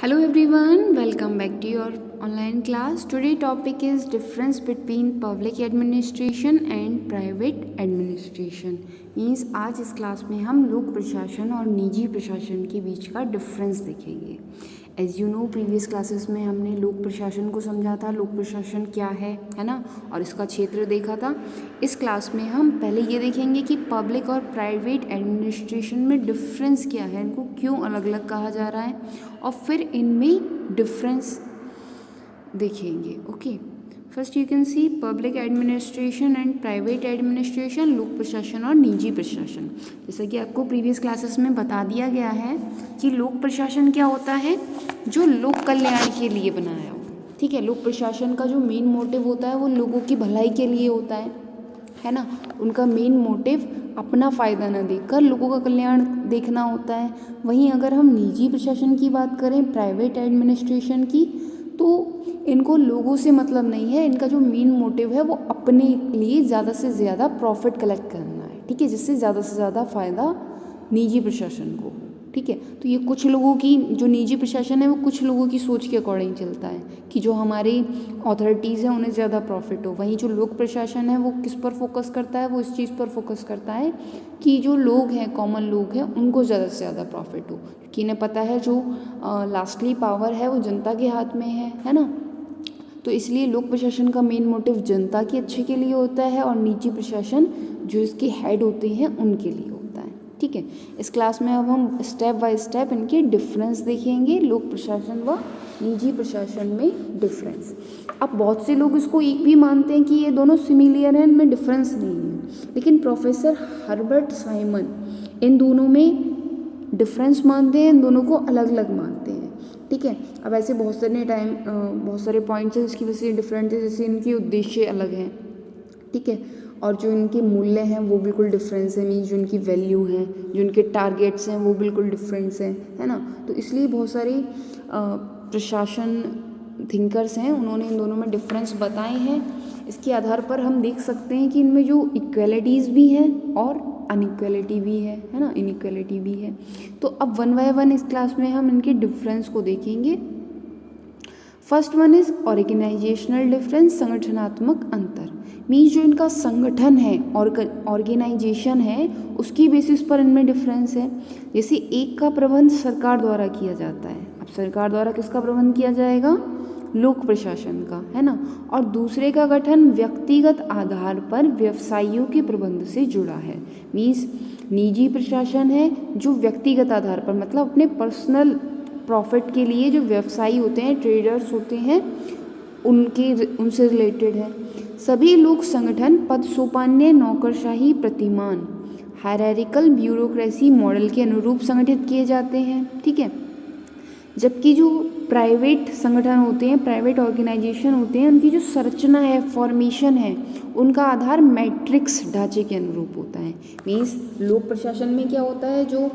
Hello everyone, welcome back to your online class. Today topic is difference between public administration and private administration. Means आज इस class में हम लोक प्रशासन और निजी प्रशासन के बीच का डिफरेंस देखेंगे. As you know previous classes में हमने लोक प्रशासन को समझा था, लोक प्रशासन क्या है ना, और इसका क्षेत्र देखा था. इस क्लास में हम पहले ये देखेंगे कि पब्लिक और प्राइवेट एडमिनिस्ट्रेशन में डिफरेंस क्या है, इनको क्यों अलग अलग कहा जा रहा है, और फिर इनमें डिफरेंस देखेंगे. Okay, first you can see public administration and private administration, लोक प्रशासन और निजी प्रशासन. जैसा कि आपको प्रीवियस क्लासेस में बता दिया गया है कि लोक प्रशासन क्या होता है, जो लोक कल्याण के लिए बनाया हो. ठीक है, लोक प्रशासन का जो मेन मोटिव होता है वो लोगों की भलाई के लिए होता है ना. उनका मेन मोटिव अपना फ़ायदा न देखकर लोगों का कल्याण देखना होता है. वहीं अगर हम निजी प्रशासन की बात करें, प्राइवेट एडमिनिस्ट्रेशन की, तो इनको लोगों से मतलब नहीं है. इनका जो मेन मोटिव है वो अपने लिए ज़्यादा से ज़्यादा प्रॉफिट कलेक्ट करना है. ठीक है, जिससे ज़्यादा से ज़्यादा फ़ायदा निजी प्रशासन को हो. ठीक है, तो ये कुछ लोगों की, जो निजी प्रशासन है वो कुछ लोगों की सोच के अकॉर्डिंग चलता है कि जो हमारी अथॉरिटीज़ हैं उन्हें ज़्यादा प्रॉफिट हो. वहीं जो लोक प्रशासन है वो किस पर फोकस करता है, वो इस चीज़ पर फोकस करता है कि जो लोग हैं, कॉमन लोग हैं, उनको ज़्यादा से ज़्यादा प्रॉफिट हो. कि इन्हें पता है जो लास्टली पावर है वो जनता के हाथ में है ना. तो इसलिए लोक प्रशासन का मेन मोटिव जनता के अच्छे के लिए होता है और निजी प्रशासन जो इसके हेड होते हैं उनके लिए होता है. ठीक है, इस क्लास में अब हम स्टेप बाय स्टेप इनके डिफरेंस देखेंगे, लोक प्रशासन व निजी प्रशासन में डिफरेंस. अब बहुत से लोग इसको एक भी मानते हैं कि ये दोनों सिमिलर हैं, इनमें डिफरेंस नहीं है, लेकिन प्रोफेसर हर्बर्ट साइमन इन दोनों में डिफरेंस मानते हैं, इन दोनों को अलग अलग मानते हैं. ठीक है, अब ऐसे बहुत सारे पॉइंट्स हैं जिसकी वजह से डिफरेंट है. जैसे इनके उद्देश्य अलग हैं. ठीक है, और जो इनके मूल्य हैं वो बिल्कुल डिफरेंस है. मीन्स जो इनकी वैल्यू हैं, जो इनके टारगेट्स हैं वो बिल्कुल डिफरेंस हैं, है ना. तो इसलिए बहुत सारे प्रशासन थिंकर्स हैं, उन्होंने इन दोनों में डिफरेंस बताए हैं. इसके आधार पर हम देख सकते हैं कि इनमें जो इक्वेलिटीज़ भी हैं और अनइक्वलिटी भी है ना, इनइक्वलिटी भी है. तो अब वन बाय वन इस क्लास में हम इनके डिफरेंस को देखेंगे. First one is organisational difference, संगठनात्मक अंतर. मीन्स जो इनका संगठन है, ऑर्गेनाइजेशन है, उसकी बेसिस पर इनमें डिफरेंस है. जैसे एक का प्रबंध सरकार द्वारा किया जाता है. अब सरकार द्वारा किसका प्रबंध किया जाएगा, लोक प्रशासन का, है ना. और दूसरे का गठन व्यक्तिगत आधार पर व्यवसायियों के प्रबंध से जुड़ा है. मीन्स निजी प्रशासन है जो व्यक्तिगत आधार पर, मतलब अपने पर्सनल प्रॉफिट के लिए जो व्यवसायी होते हैं, ट्रेडर्स होते हैं, उनसे रिलेटेड है. सभी लोक संगठन पद सोपान्य, नौकरशाही, प्रतिमान, हायरार्किकल ब्यूरोक्रेसी मॉडल के अनुरूप संगठित किए जाते हैं. ठीक है, जबकि जो प्राइवेट संगठन होते हैं, प्राइवेट ऑर्गेनाइजेशन होते हैं, उनकी जो संरचना है, फॉर्मेशन है, उनका आधार मैट्रिक्स ढांचे के अनुरूप होता है. मीन्स लोक प्रशासन में क्या होता है, जो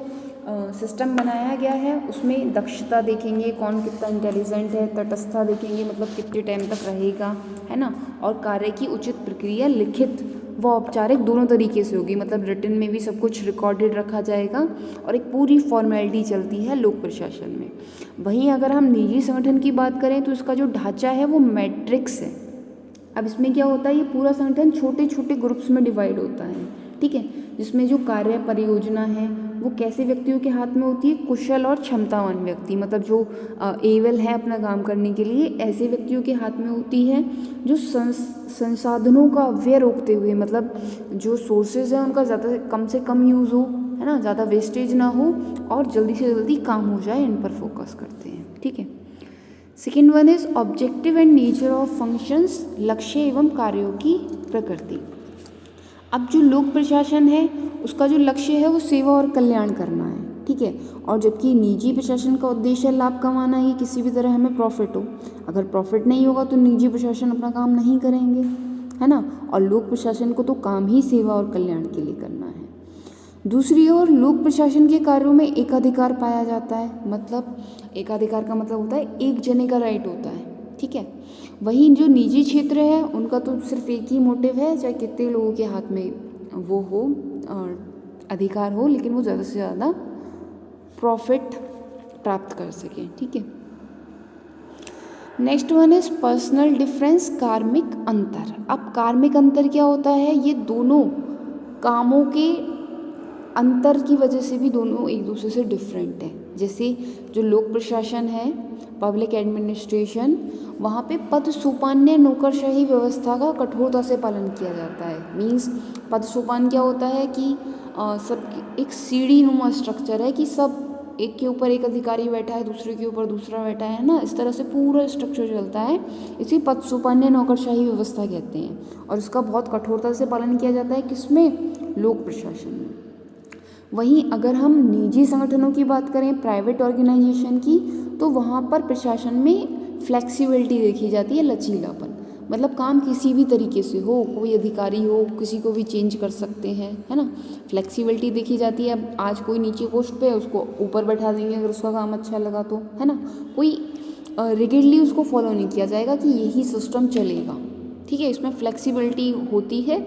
सिस्टम बनाया गया है उसमें दक्षता देखेंगे, कौन कितना इंटेलिजेंट है, तटस्थता देखेंगे, मतलब कितने टाइम तक रहेगा, है ना. और कार्य की उचित प्रक्रिया लिखित व औपचारिक दोनों तरीके से होगी, मतलब रिटन में भी सब कुछ रिकॉर्डेड रखा जाएगा और एक पूरी फॉर्मेलिटी चलती है लोक प्रशासन में. वहीं अगर हम निजी संगठन की बात करें तो इसका जो ढांचा है वो मैट्रिक्स है. अब इसमें क्या होता है, ये पूरा संगठन छोटे छोटे ग्रुप्स में डिवाइड होता है. ठीक है, जिसमें जो कार्य परियोजना है वो कैसे व्यक्तियों के हाथ में होती है, कुशल और क्षमतावान व्यक्ति, मतलब जो एबल है अपना काम करने के लिए, ऐसे व्यक्तियों के हाथ में होती है. जो संसाधनों का व्यय रोकते हुए, मतलब जो सोर्सेज हैं उनका ज़्यादा कम से कम यूज़ हो, है ना, ज़्यादा वेस्टेज ना हो और जल्दी से जल्दी काम हो जाए, इन पर फोकस करते हैं. ठीक है, second one is objective and nature of functions, लक्ष्य एवं कार्यों की प्रकृति. अब जो लोक प्रशासन है उसका जो लक्ष्य है वो सेवा और कल्याण करना है. ठीक है, और जबकि निजी प्रशासन का उद्देश्य लाभ कमाना है, किसी भी तरह हमें प्रॉफिट हो. अगर प्रॉफिट नहीं होगा तो निजी प्रशासन अपना काम नहीं करेंगे, है ना. और लोक प्रशासन को तो काम ही सेवा और कल्याण के लिए करना है. दूसरी ओर लोक प्रशासन के कार्यों में एकाधिकार पाया जाता है. मतलब एकाधिकार का मतलब होता है एक जने का राइट होता है. ठीक है, वहीं जो निजी क्षेत्र है उनका तो सिर्फ एक ही मोटिव है, चाहे कितने लोगों के हाथ में वो हो और अधिकार हो, लेकिन वो ज़्यादा से ज़्यादा प्रॉफिट प्राप्त कर सकें. ठीक है, next one is personal difference, कार्मिक अंतर। अब कार्मिक अंतर क्या होता है? ये दोनों कामों के अंतर की वजह से भी दोनों एक दूसरे से डिफरेंट है। जैसे जो लोक प्रशासन है, पब्लिक एडमिनिस्ट्रेशन, वहाँ पे पद सोपान्य नौकरशाही व्यवस्था का कठोरता से पालन किया जाता है। मीन्स पद सोपान क्या होता है कि सब एक सीढ़ी नुमा स्ट्रक्चर है कि सब एक के ऊपर एक अधिकारी बैठा है, दूसरे के ऊपर दूसरा बैठा है ना, इस तरह से पूरा स्ट्रक्चर चलता है। इसी पद सोपान्य नौकरशाही व्यवस्था कहते हैं और इसका बहुत कठोरता से पालन किया जाता है। किसमें? लोक प्रशासन में। वहीं अगर हम निजी संगठनों की बात करें, प्राइवेट ऑर्गेनाइजेशन की, तो वहाँ पर प्रशासन में फ्लेक्सिबिलिटी देखी जाती है, लचीलापन। मतलब काम किसी भी तरीके से हो, कोई अधिकारी हो, किसी को भी चेंज कर सकते हैं, है ना। फ्लेक्सिबिलिटी देखी जाती है। अब आज कोई नीचे पोस्ट पे है, उसको ऊपर बैठा देंगे अगर उसका काम अच्छा लगा तो, है ना। कोई रिगिडली उसको फॉलो नहीं किया जाएगा कि यही सिस्टम चलेगा, ठीक है। इसमें फ्लेक्सिबिलिटी होती है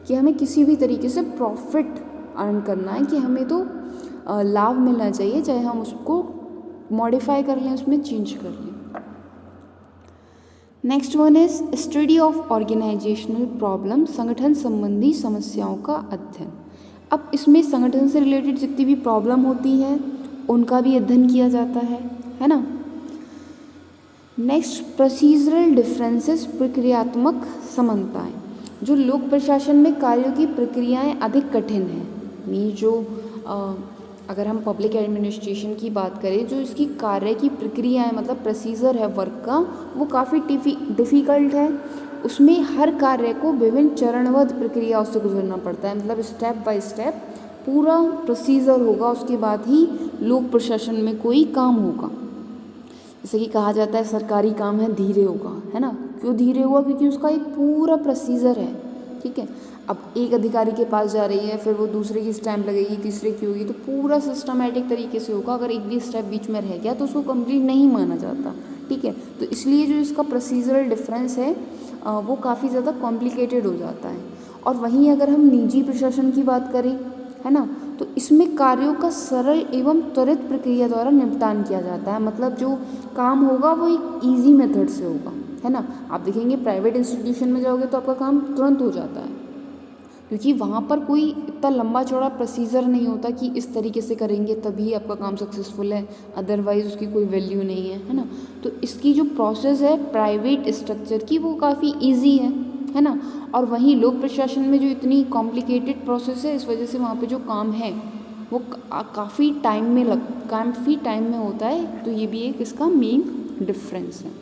कि हमें किसी भी तरीके से प्रॉफिट अर्न करना है, कि हमें तो लाभ मिलना चाहिए, चाहे हम उसको मॉडिफाई कर लें, उसमें चेंज कर लें। Next one is study of organisational problem, संगठन संबंधी समस्याओं का अध्ययन। अब इसमें संगठन से रिलेटेड जितनी भी प्रॉब्लम होती है उनका भी अध्ययन किया जाता है ना। नेक्स्ट, प्रोसीजरल डिफरेंसेस, प्रक्रियात्मक समानताएं। जो लोक प्रशासन में कार्यों की प्रक्रियाएं अधिक कठिन हैं। मीन्स जो अगर हम पब्लिक एडमिनिस्ट्रेशन की बात करें, जो इसकी कार्य की प्रक्रिया है, मतलब प्रोसीजर है वर्क का, वो काफ़ी डिफ़िकल्ट है। उसमें हर कार्य को विभिन्न चरणबद्ध प्रक्रियाओं से गुजरना पड़ता है। मतलब स्टेप बाय स्टेप पूरा प्रोसीजर होगा, उसके बाद ही लोक प्रशासन में कोई काम होगा। जैसे कि कहा जाता है सरकारी काम है धीरे होगा, है ना। क्यों धीरे हुआ? क्योंकि उसका एक पूरा प्रोसीजर है, ठीक है। अब एक अधिकारी के पास जा रही है, फिर वो दूसरे की स्टैंप लगेगी, तीसरे की होगी, तो पूरा सिस्टमेटिक तरीके से होगा। अगर एक भी स्टेप बीच में रह गया तो उसको कंप्लीट नहीं माना जाता, ठीक है। तो इसलिए जो इसका प्रोसीजरल डिफरेंस है वो काफ़ी ज़्यादा कॉम्प्लिकेटेड हो जाता है। और वहीं अगर हम निजी प्रशासन की बात करें, है ना, तो इसमें कार्यों का सरल एवं त्वरित प्रक्रिया द्वारा निपटान किया जाता है। मतलब जो काम होगा वो एक ईजी मेथड से होगा, है ना। आप देखेंगे प्राइवेट इंस्टीट्यूशन में जाओगे तो आपका काम तुरंत हो जाता है, क्योंकि वहाँ पर कोई इतना लंबा चौड़ा प्रोसीजर नहीं होता कि इस तरीके से करेंगे तभी आपका काम सक्सेसफुल है, अदरवाइज़ उसकी कोई वैल्यू नहीं है ना। तो इसकी जो प्रोसेस है प्राइवेट स्ट्रक्चर की, वो काफ़ी ईजी है ना। और वहीं लोक प्रशासन में जो इतनी कॉम्प्लिकेटेड प्रोसेस है, इस वजह से वहाँ पे जो काम है वो काफ़ी टाइम में होता है। तो ये भी एक इसका मेन डिफरेंस है।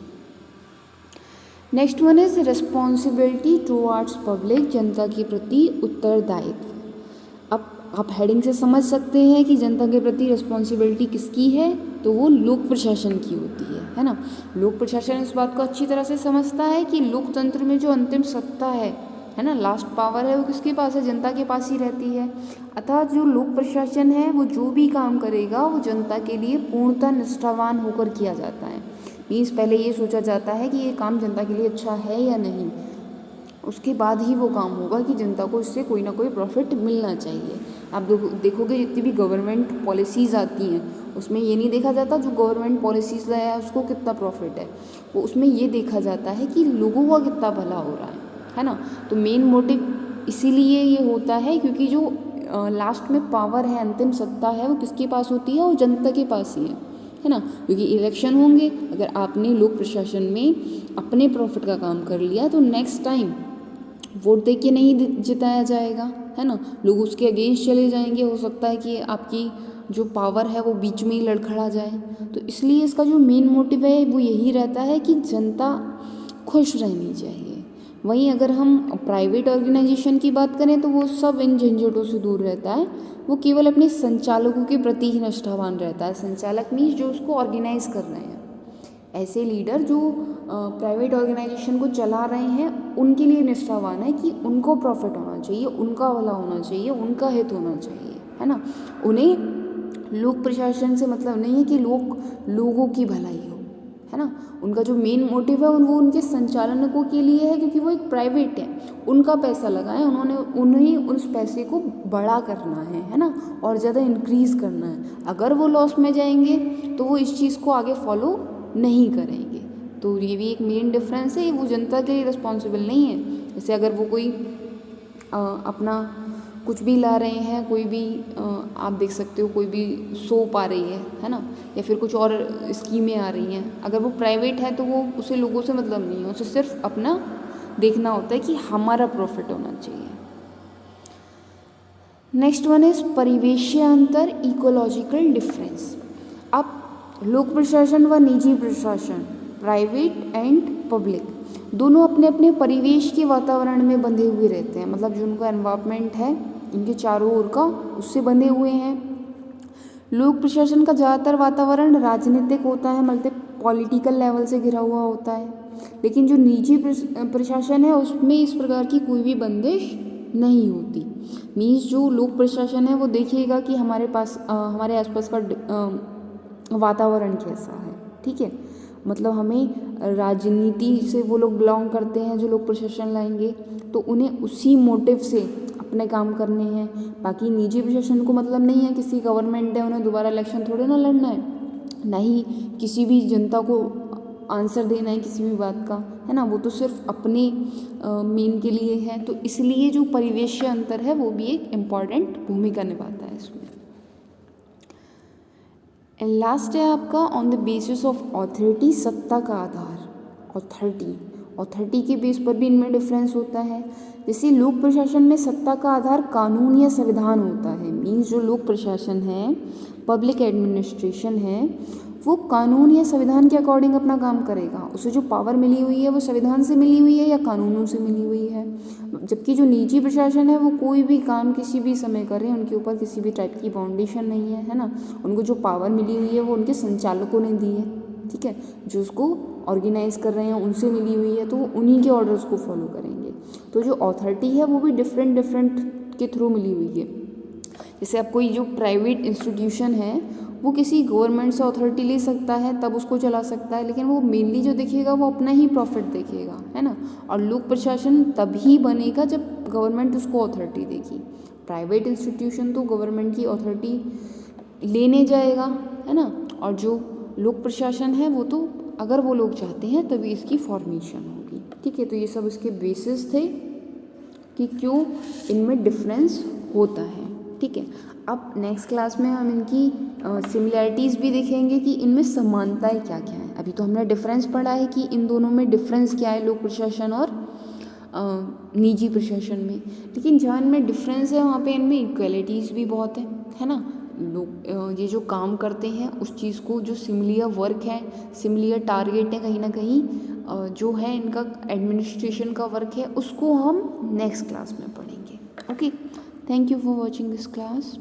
Next one is responsibility towards public, जनता के प्रति उत्तरदायित्व। अब आप हेडिंग से समझ सकते हैं कि जनता के प्रति रिस्पॉन्सिबिलिटी किसकी है, तो वो लोक प्रशासन की होती है ना। लोक प्रशासन इस बात को अच्छी तरह से समझता है कि लोकतंत्र में जो अंतिम सत्ता है ना, लास्ट पावर है, वो किसके पास है? जनता के पास ही रहती है। अतः जो लोक प्रशासन है वो जो भी काम करेगा वो जनता के लिए पूर्णतः निष्ठावान होकर किया जाता है। मीन्स पहले ये सोचा जाता है कि ये काम जनता के लिए अच्छा है या नहीं, उसके बाद ही वो काम होगा कि जनता को इससे कोई ना कोई प्रॉफिट मिलना चाहिए। आप देखोगे जितनी भी गवर्नमेंट पॉलिसीज़ आती हैं उसमें ये नहीं देखा जाता जो गवर्नमेंट पॉलिसीज़ लाया है उसको कितना प्रॉफिट है, वो उसमें ये देखा जाता है कि लोगों का कितना भला हो रहा है ना। तो मेन मोटिव इसीलिए ये होता है क्योंकि जो लास्ट में पावर है, अंतिम सत्ता है, वो किसके पास होती है? वो जनता के पास ही है ना। क्योंकि इलेक्शन होंगे, अगर आपने लोक प्रशासन में अपने प्रॉफिट का काम कर लिया तो नेक्स्ट टाइम वोट दे के नहीं जिताया जाएगा, है ना। लोग उसके अगेंस्ट चले जाएंगे, हो सकता है कि आपकी जो पावर है वो बीच में ही लड़खड़ा जाए। तो इसलिए इसका जो मेन मोटिव है वो यही रहता है कि जनता खुश रहनी चाहिए। वहीं अगर हम प्राइवेट ऑर्गेनाइजेशन की बात करें तो वो सब इन झंझटों से दूर रहता है, वो केवल अपने संचालकों के प्रति ही निष्ठावान रहता है। संचालक मीन्स जो उसको ऑर्गेनाइज कर रहे हैं, ऐसे लीडर जो प्राइवेट ऑर्गेनाइजेशन को चला रहे हैं उनके लिए निष्ठावान है कि उनको प्रॉफिट होना चाहिए, उनका भला होना चाहिए, उनका हित होना चाहिए, है ना। उन्हें लोक प्रशासन से मतलब नहीं है कि लोगों की भलाई हो, है ना। उनका जो मेन मोटिव है वो उनके संचालकों के लिए है, क्योंकि वो एक प्राइवेट है, उनका पैसा लगा है, उन्हें उस पैसे को बड़ा करना है ना, और ज़्यादा इंक्रीज़ करना है। अगर वो लॉस में जाएंगे तो वो इस चीज़ को आगे फॉलो नहीं करेंगे। तो ये भी एक मेन डिफरेंस है, वो जनता के लिए रिस्पॉन्सिबल नहीं है। जैसे अगर वो कोई अपना कुछ भी ला रहे हैं, कोई भी आप देख सकते हो कोई भी सोप आ रही है ना, या फिर कुछ और स्कीमें आ रही हैं, अगर वो प्राइवेट है तो वो उसे लोगों से मतलब नहीं है, उसे सिर्फ अपना देखना होता है कि हमारा प्रॉफिट होना चाहिए। नेक्स्ट वन इज परिवेशीय अंतर, इकोलॉजिकल डिफरेंस। अब लोक प्रशासन व निजी प्रशासन, प्राइवेट एंड पब्लिक, दोनों अपने अपने परिवेश के वातावरण में बंधे हुए रहते हैं, मतलब जो उनका एनवायरनमेंट है इनके चारों ओर का, उससे बंधे हुए हैं। लोक प्रशासन का ज़्यादातर वातावरण राजनीतिक होता है, मतलब पॉलिटिकल लेवल से घिरा हुआ होता है, लेकिन जो निजी प्रशासन है उसमें इस प्रकार की कोई भी बंदिश नहीं होती। मीन्स जो लोक प्रशासन है वो देखिएगा कि हमारे पास हमारे आसपास का वातावरण कैसा है, ठीक है, मतलब हमें राजनीति से वो लोग बिलोंग करते हैं जो लोक प्रशासन लाएंगे, तो उन्हें उसी मोटिव से अपने काम करने हैं। बाकी निजी प्रशासन को मतलब नहीं है, किसी गवर्नमेंट है उन्हें दोबारा इलेक्शन थोड़े ना लड़ना है, ना ही किसी भी जनता को आंसर देना है किसी भी बात का, है ना, वो तो सिर्फ अपने मेन के लिए है। तो इसलिए जो परिवेशीय अंतर है वो भी एक इम्पॉर्टेंट भूमिका निभाता है इसमें। एंड लास्ट है आपका on the basis of authority, सत्ता का आधार। ऑथोरिटी के बेस पर भी इनमें डिफरेंस होता है। जैसे लोक प्रशासन में सत्ता का आधार कानून या संविधान होता है। मीन्स जो लोक प्रशासन है, पब्लिक एडमिनिस्ट्रेशन है, वो कानून या संविधान के अकॉर्डिंग अपना काम करेगा। उसे जो पावर मिली हुई है वो संविधान से मिली हुई है या कानूनों से मिली हुई है। जबकि जो निजी प्रशासन है वो कोई भी काम किसी भी समय करे, उनके ऊपर किसी भी टाइप की बाउंडेशन नहीं है ना। उनको जो पावर मिली हुई है वो उनके संचालकों ने दी है, ठीक है, जो उसको ऑर्गेनाइज कर रहे हैं उनसे मिली हुई है, तो वो उन्हीं के ऑर्डर्स को फॉलो करेंगे। तो जो अथॉरिटी है वो भी डिफरेंट के थ्रू मिली हुई है। जैसे अब कोई जो प्राइवेट इंस्टीट्यूशन है वो किसी गवर्नमेंट से अथॉरिटी ले सकता है, तब उसको चला सकता है, लेकिन वो मेनली जो देखेगा वो अपना ही प्रॉफिट देखेगा, है ना। और लोक प्रशासन तभी बनेगा जब गवर्नमेंट उसको अथॉरिटी देगी। प्राइवेट इंस्टीट्यूशन तो गवर्नमेंट की अथॉरिटी लेने जाएगा, है ना, और जो लोक प्रशासन है वो तो अगर वो लोग चाहते हैं तभी इसकी फॉर्मेशन होगी, ठीक है। तो ये सब इसके बेसिस थे कि क्यों इनमें डिफरेंस होता है, ठीक है। अब नेक्स्ट क्लास में हम इनकी सिमिलैरिटीज़ भी देखेंगे कि इनमें समानताएं क्या क्या हैं। अभी तो हमने डिफरेंस पढ़ा है कि इन दोनों में डिफरेंस क्या है, लोक प्रशासन और निजी प्रशासन में, लेकिन जहाँ इनमें डिफरेंस है वहाँ पे इनमें इक्वलिटीज़ भी बहुत है ना। लोग ये जो काम करते हैं उस चीज़ को, जो सिमिलियर वर्क है, सिमिलियर टारगेट है, कहीं ना कहीं जो है इनका एडमिनिस्ट्रेशन का वर्क है, उसको हम नेक्स्ट क्लास में पढ़ेंगे। Okay, thank you for watching this class.